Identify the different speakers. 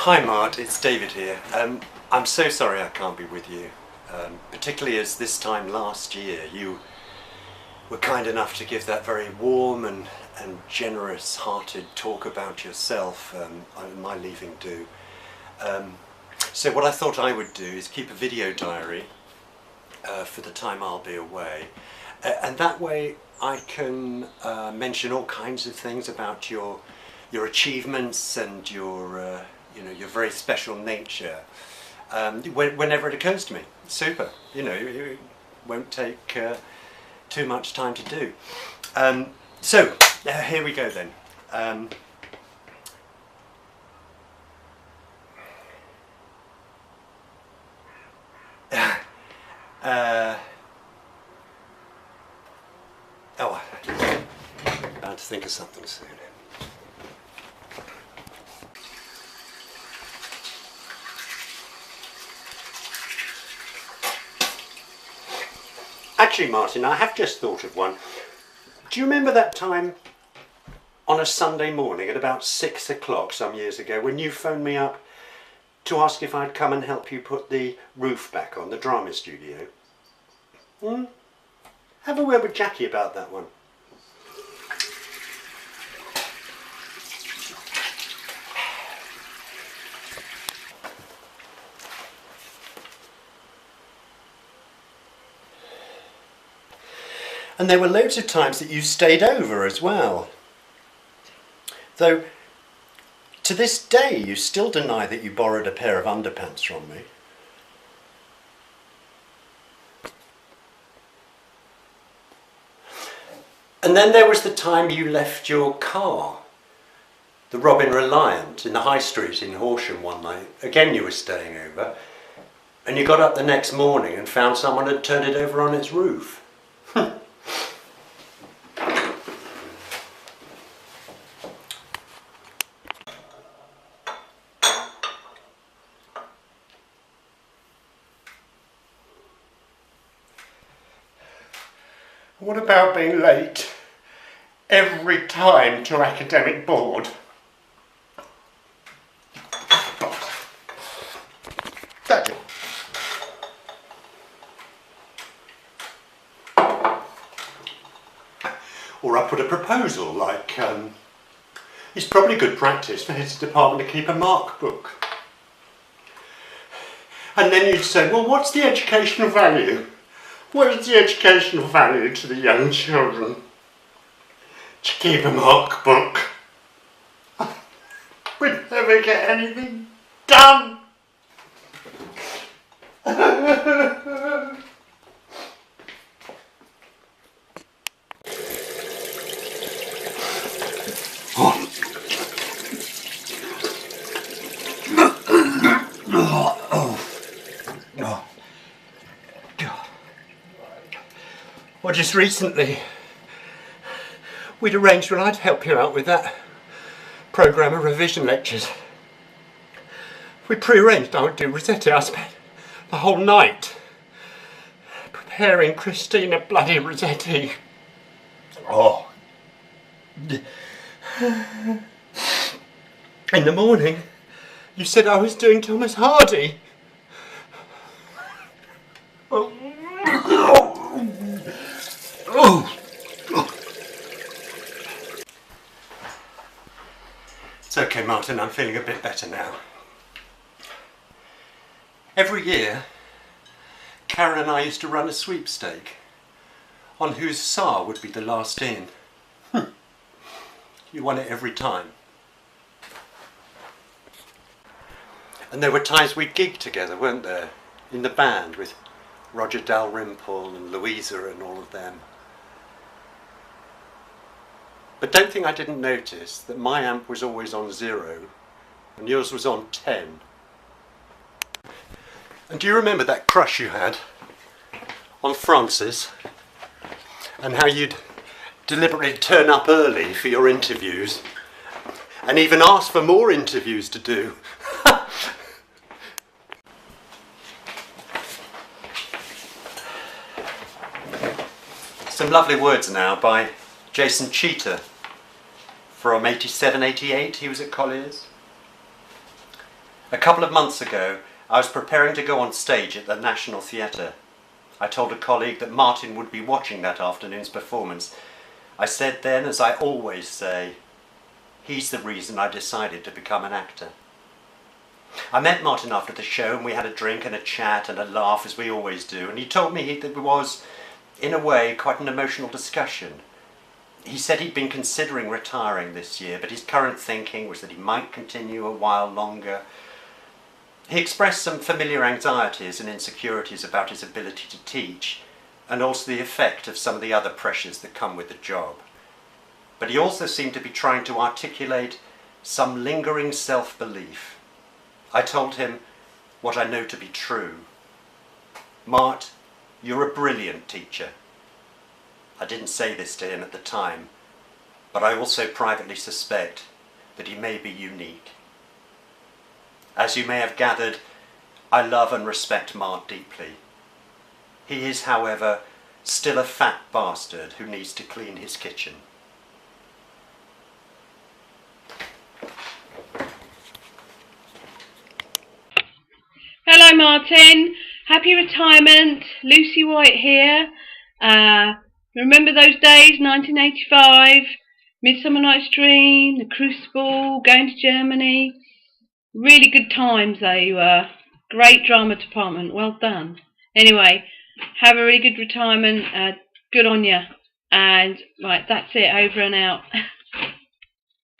Speaker 1: Hi Mart, it's David here. I'm so sorry I can't be with you, particularly as this time last year you were kind enough to give that very warm and generous-hearted talk about yourself on my leaving do. So what I thought I would do is keep a video diary for the time I'll be away, and that way I can mention all kinds of things about your achievements and your very special nature whenever it occurs to me. Super. It won't take too much time to do. So here we go then. I'm bound to think of something soon. Actually, Martin, I have just thought of one. Do you remember that time on a Sunday morning at about 6 o'clock some years ago when you phoned me up to ask if I'd come and help you put the roof back on the drama studio? Have a word with Jackie about that one. And there were loads of times that you stayed over as well. Though, to this day, you still deny that you borrowed a pair of underpants from me. And then there was the time you left your car, the Robin Reliant, in the High Street in Horsham one night. Again, you were staying over. And you got up the next morning and found someone had turned it over on its roof.
Speaker 2: What about being late every time to academic board? Thank you.
Speaker 1: Or I put a proposal like, it's probably good practice for his department to keep a mark book.
Speaker 2: And then you'd say, well, what's the educational value? What is the educational value to the young children to keep a mark book? We'd never get anything done.
Speaker 1: Well, just recently, we'd arranged when I'd help you out with that programme of revision lectures. We pre-arranged I would do Rossetti. I spent the whole night preparing Christina bloody Rossetti. Oh. In the morning, you said I was doing Thomas Hardy. It's okay, Martin, I'm feeling a bit better now. Every year, Karen and I used to run a sweepstake on whose Tsar would be the last in. You won it every time. And there were times we gigged together, weren't there? In the band with Roger Dalrymple and Louisa and all of them. But don't think I didn't notice that my amp was always on 0 and yours was on 10. And do you remember that crush you had on Francis and how you'd deliberately turn up early for your interviews and even ask for more interviews to do? Some lovely words now by Jason Cheetah from 87, 88, he was at Collier's. A couple of months ago, I was preparing to go on stage at the National Theatre. I told a colleague that Martin would be watching that afternoon's performance. I said then, as I always say, he's the reason I decided to become an actor. I met Martin after the show and we had a drink and a chat and a laugh as we always do, and he told me that it was, in a way, quite an emotional discussion. He said he'd been considering retiring this year, but his current thinking was that he might continue a while longer. He expressed some familiar anxieties and insecurities about his ability to teach, and also the effect of some of the other pressures that come with the job. But he also seemed to be trying to articulate some lingering self-belief. I told him what I know to be true. Mart, you're a brilliant teacher. I didn't say this to him at the time, but I also privately suspect that he may be unique. As you may have gathered, I love and respect Mart deeply. He is, however, still a fat bastard who needs to clean his kitchen.
Speaker 3: Hello Martin, happy retirement, Lucy White here. Remember those days, 1985, Midsummer Night's Dream, The Crucible, going to Germany. Really good times they were. Great drama department, well done. Anyway, have a really good retirement, good on you. And right, that's it, over and out.